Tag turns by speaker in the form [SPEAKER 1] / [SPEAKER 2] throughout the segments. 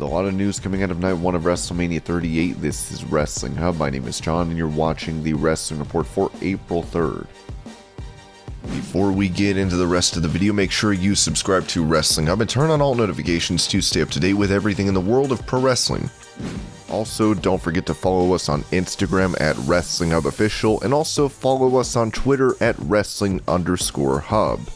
[SPEAKER 1] a lot of news coming out of night 1 of WrestleMania 38, this is Wrestling Hub. My name is John, and you're watching the Wrestling Report for April 3rd. Before we get into the rest of the video, make sure you subscribe to Wrestling Hub and turn on all notifications to stay up to date with everything in the world of pro wrestling. Also, don't forget to follow us on Instagram at Wrestling Hub Official, and also follow us on Twitter at Wrestling_Hub.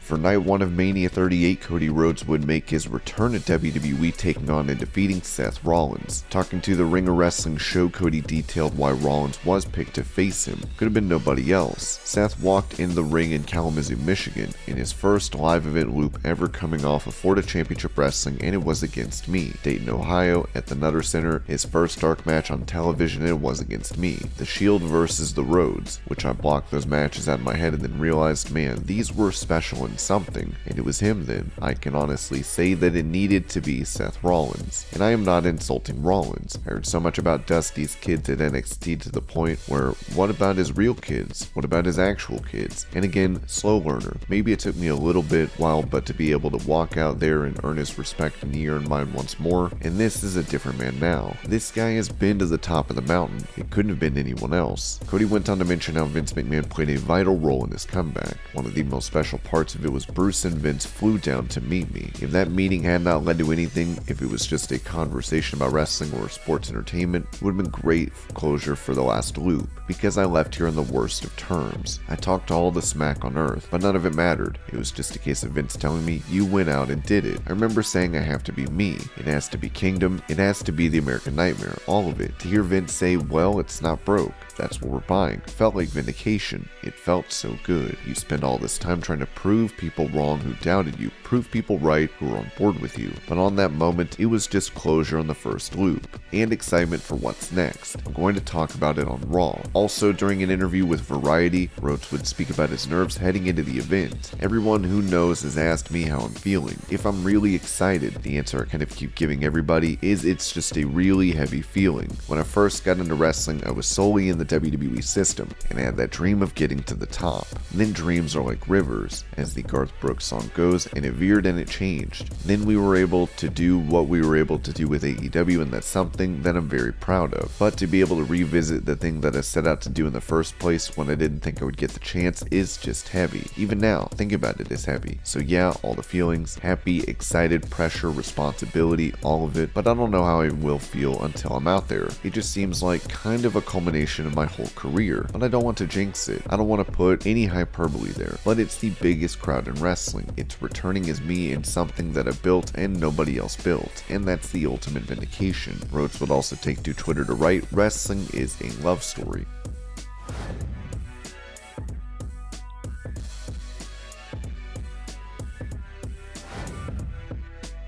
[SPEAKER 1] For night 1 of Mania 38, Cody Rhodes would make his return to WWE, taking on and defeating Seth Rollins. Talking to the Ring of Wrestling show, Cody detailed why Rollins was picked to face him. Could have been nobody else. Seth walked in the ring in Kalamazoo, Michigan, in his first live event loop ever coming off of Florida Championship Wrestling, and it was against me. Dayton, Ohio, at the Nutter Center, his first dark match on television, and it was against me. The Shield versus the Rhodes, which I blocked those matches out of my head and then realized, man, these were special and something, and it was him then. I can honestly say that it needed to be Seth Rollins, and I am not insulting Rollins. I heard so much about Dusty's kids at NXT to the point where, what about his real kids? What about his actual kids? And again, slow learner. Maybe it took me a little bit while, but to be able to walk out there and earn his respect, and he earned mine once more, and this is a different man now. This guy has been to the top of the mountain. It couldn't have been anyone else. Cody went on to mention how Vince McMahon played a vital role in his comeback. One of the most special parts of it was Bruce and Vince flew down to meet me. If that meeting had not led to anything, if it was just a conversation about wrestling or sports entertainment, it would have been great closure for the last loop, because I left here on the worst of terms. I talked all the smack on earth, but none of it mattered. It was just a case of Vince telling me, you went out and did it. I remember saying I have to be me. It has to be Kingdom. It has to be the American Nightmare. All of it. To hear Vince say, well, it's not broke. That's what we're buying. Felt like vindication. It felt so good. You spend all this time trying to prove people wrong who doubted you, prove people right who were on board with you. But on that moment, it was just closure on the first loop, and excitement for what's next. I'm going to talk about it on Raw. Also, during an interview with Variety, Rhodes would speak about his nerves heading into the event. Everyone who knows has asked me how I'm feeling. If I'm really excited, the answer I kind of keep giving everybody is it's just a really heavy feeling. When I first got into wrestling, I was solely in the WWE system, and I had that dream of getting to the top. And then dreams are like rivers, as the Garth Brooks song goes, and it veered and it changed. Then we were able to do what we were able to do with AEW, and that's something that I'm very proud of. But to be able to revisit the thing that I set out to do in the first place when I didn't think I would get the chance is just heavy. Even now, think about it as heavy. So yeah, all the feelings, happy, excited, pressure, responsibility, all of it, but I don't know how I will feel until I'm out there. It just seems like kind of a culmination of my whole career, but I don't want to jinx it. I don't want to put any hyperbole there, but it's the biggest crowd in wrestling. It's returning as me in something that I built and nobody else built, and that's the ultimate vindication. Rhodes would also take to Twitter to write, wrestling is a love story.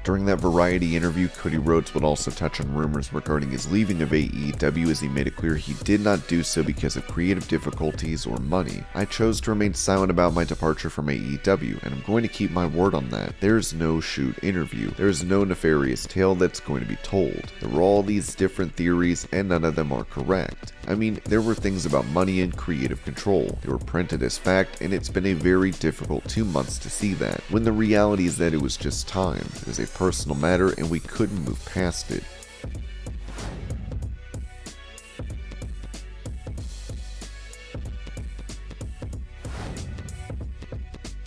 [SPEAKER 1] During that Variety interview, Cody Rhodes would also touch on rumors regarding his leaving of AEW, as he made it clear he did not do so because of creative difficulties or money. I chose to remain silent about my departure from AEW, and I'm going to keep my word on that. There's no shoot interview. There's no nefarious tale that's going to be told. There were all these different theories, and none of them are correct. I mean, there were things about money and creative control. They were printed as fact, and it's been a very difficult 2 months to see that, when the reality is that it was just time. It was a personal matter, and we couldn't move past it.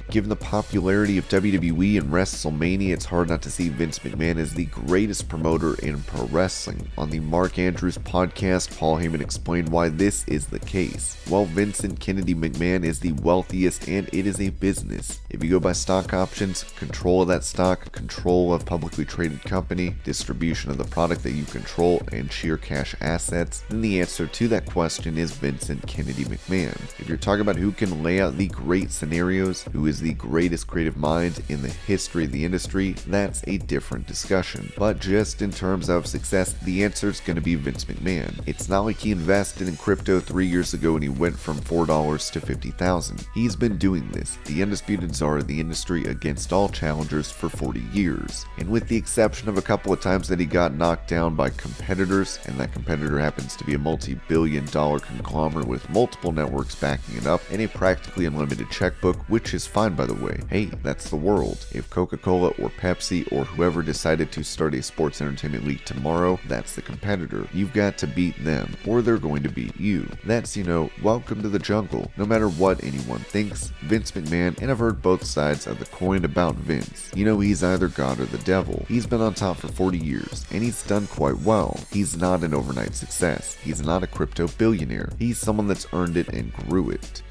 [SPEAKER 1] Given the popularity of WWE and WrestleMania, it's hard not to see Vince McMahon as the greatest promoter in pro wrestling. On the Mark Andrews podcast, Paul Heyman explained why this is the case. While Vincent Kennedy McMahon is the wealthiest, and it is a business. If you go by stock options, control of that stock, control of publicly traded company, distribution of the product that you control, and sheer cash assets, then the answer to that question is Vincent Kennedy McMahon. If you're talking about who can lay out the great scenarios, who is the the greatest creative mind in the history of the industry, that's a different discussion. But just in terms of success, the answer is going to be Vince McMahon. It's not like he invested in crypto 3 years ago and he went from $4 to $50,000. He's been doing this, the undisputed czar of the industry, against all challengers for 40 years. And with the exception of a couple of times that he got knocked down by competitors, and that competitor happens to be a multi-billion-dollar conglomerate with multiple networks backing it up and a practically unlimited checkbook, which is fine by the way. Hey, that's the world. If Coca-Cola or Pepsi or whoever decided to start a sports entertainment league tomorrow, that's the competitor. You've got to beat them, or they're going to beat you. That's, welcome to the jungle. No matter what anyone thinks, Vince McMahon, and I've heard both sides of the coin about Vince. He's either God or the devil. He's been on top for 40 years, and he's done quite well. He's not an overnight success. He's not a crypto billionaire. He's someone that's earned it and grew it.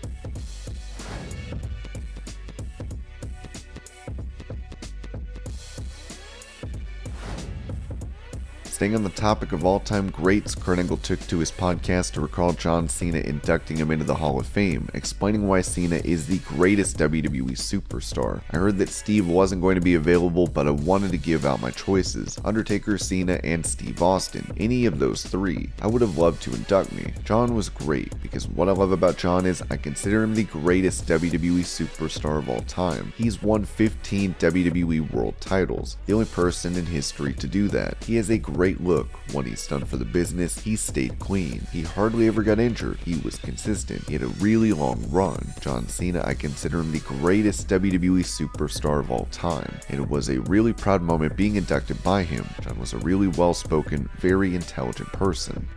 [SPEAKER 1] Staying on the topic of all-time greats, Kurt Angle took to his podcast to recall John Cena inducting him into the Hall of Fame, explaining why Cena is the greatest WWE superstar. I heard that Steve wasn't going to be available, but I wanted to give out my choices: Undertaker, Cena, and Steve Austin. Any of those three. I would have loved to induct me. John was great, because what I love about John is I consider him the greatest WWE superstar of all time. He's won 15 WWE World titles, the only person in history to do that. He has a great look. What he's done for the business, he stayed clean. He hardly ever got injured. He was consistent. He had a really long run. John Cena, I consider him the greatest WWE superstar of all time. And it was a really proud moment being inducted by him. John was a really well-spoken, very intelligent person.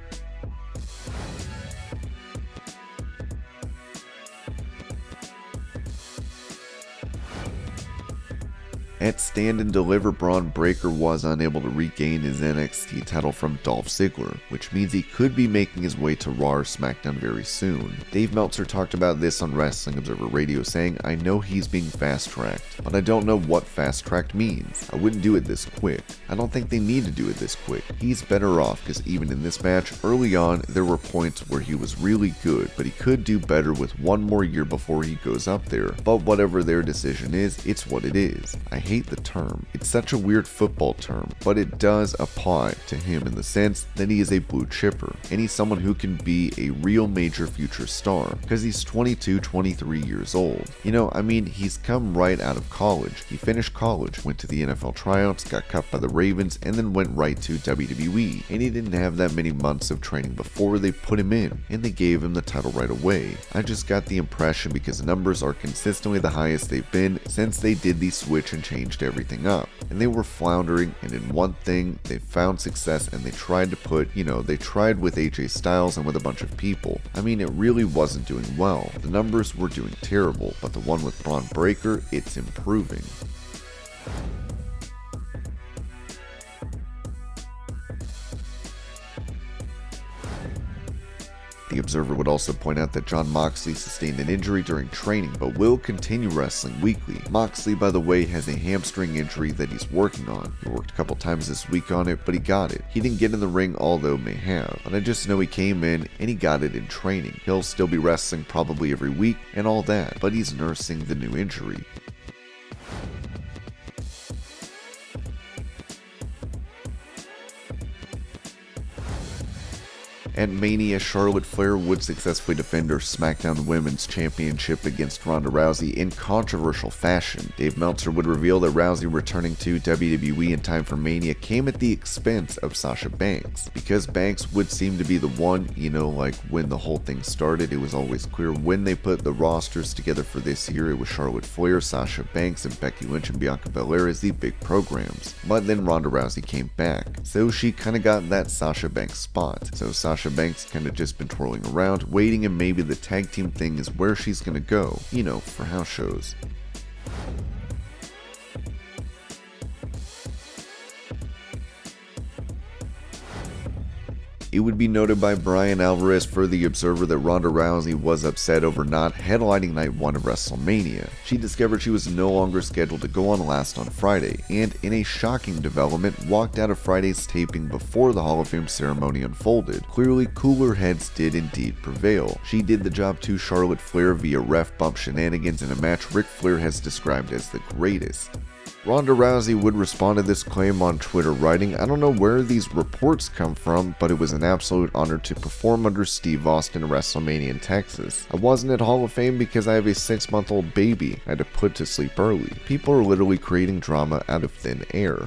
[SPEAKER 1] At Stand and Deliver, Bron Breakker was unable to regain his NXT title from Dolph Ziggler, which means he could be making his way to Raw or SmackDown very soon. Dave Meltzer talked about this on Wrestling Observer Radio, saying, "I know he's being fast-tracked, but I don't know what fast-tracked means. I wouldn't do it this quick. I don't think they need to do it this quick. He's better off, because even in this match, early on, there were points where he was really good, but he could do better with one more year before he goes up there. But whatever their decision is, it's what it is." I hate the term. It's such a weird football term, but it does apply to him in the sense that he is a blue chipper, and he's someone who can be a real major future star, because he's 22, 23 years old. He's come right out of college. He finished college, went to the NFL tryouts, got cut by the Ravens, and then went right to WWE, and he didn't have that many months of training before they put him in, and they gave him the title right away. I just got the impression, because numbers are consistently the highest they've been since they did the switch and changed everything up, and they were floundering, and in one thing they found success, and they tried to put, they tried with AJ Styles and with a bunch of people. It really wasn't doing well. The numbers were doing terrible, but the one with Bron Breakker, it's improving. The Observer would also point out that Jon Moxley sustained an injury during training, but will continue wrestling weekly. Moxley, by the way, has a hamstring injury that he's working on. He worked a couple times this week on it, but he got it. He didn't get in the ring, although may have, but I just know he came in and he got it in training. He'll still be wrestling probably every week and all that, but he's nursing the new injury. At Mania, Charlotte Flair would successfully defend her SmackDown Women's Championship against Ronda Rousey in controversial fashion. Dave Meltzer would reveal that Rousey returning to WWE in time for Mania came at the expense of Sasha Banks, because Banks would seem to be the one, when the whole thing started, it was always clear when they put the rosters together for this year, it was Charlotte Flair, Sasha Banks, and Becky Lynch and Bianca Belair as the big programs. But then Ronda Rousey came back, so she kinda got that Sasha Banks spot. So Sasha Banks kinda just been twirling around, waiting, and maybe the tag team thing is where she's gonna go, for house shows. It It would be noted by Brian Alvarez for The Observer that Ronda Rousey was upset over not headlining night 1 of WrestleMania. She discovered she was no longer scheduled to go on last on Friday, and in a shocking development, walked out of Friday's taping before the Hall of Fame ceremony unfolded. Clearly, cooler heads did indeed prevail. She did the job to Charlotte Flair via ref bump shenanigans in a match Ric Flair has described as the greatest. Ronda Rousey would respond to this claim on Twitter, writing, "I don't know where these reports come from, but it was an absolute honor to perform under Steve Austin at WrestleMania in Texas. I wasn't at Hall of Fame because I have a 6-month-old baby I had to put to sleep early. People are literally creating drama out of thin air."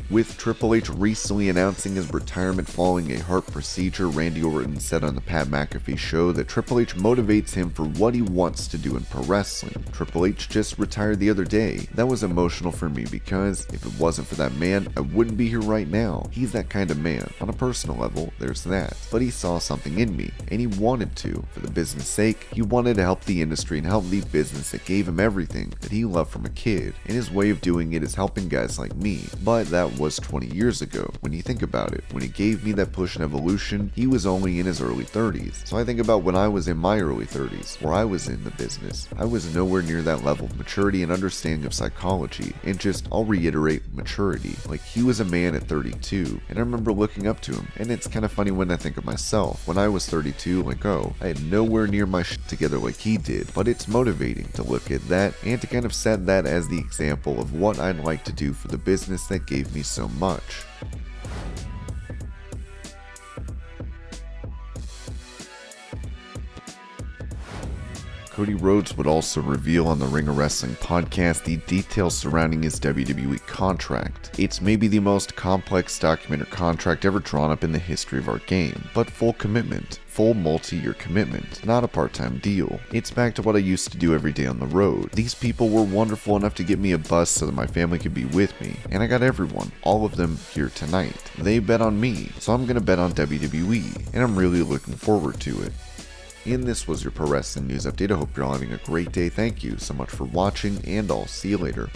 [SPEAKER 1] With Triple H recently announcing his retirement following a heart procedure, Randy Orton said on the Pat McAfee show that Triple H motivates him for what he wants to do in pro wrestling. Triple H just retired the other day. That was emotional for me because if it wasn't for that man, I wouldn't be here right now. He's that kind of man. On a personal level, there's that. But he saw something in me, and he wanted to. For the business sake, he wanted to help the industry and help the business that gave him everything that he loved from a kid. And his way of doing it is helping guys like me. But that was 20 years ago. When you think about it, when he gave me that push in evolution, he was only in his early 30s. So I think about when I was in my early 30s, where I was in the business. I was nowhere near that level of maturity and understanding of psychology, and just, I'll reiterate, maturity. Like, he was a man at 32, and I remember looking up to him, and it's kind of funny when I think of myself. When I was 32, like, oh, I had nowhere near my shit together like he did, but it's motivating to look at that, and to kind of set that as the example of what I'd like to do for the business that gave me so much. Cody Rhodes would also reveal on the Ring of Wrestling podcast the details surrounding his WWE contract. It's maybe the most complex document or contract ever drawn up in the history of our game, but full commitment. Full multi-year commitment, not a part-time deal. It's back to what I used to do every day on the road. These people were wonderful enough to get me a bus so that my family could be with me, and I got everyone, all of them, here tonight. They bet on me, so I'm gonna bet on WWE, and I'm really looking forward to it. And this was your Pro Wrestling News Update. I hope you're all having a great day. Thank you so much for watching, and I'll see you later.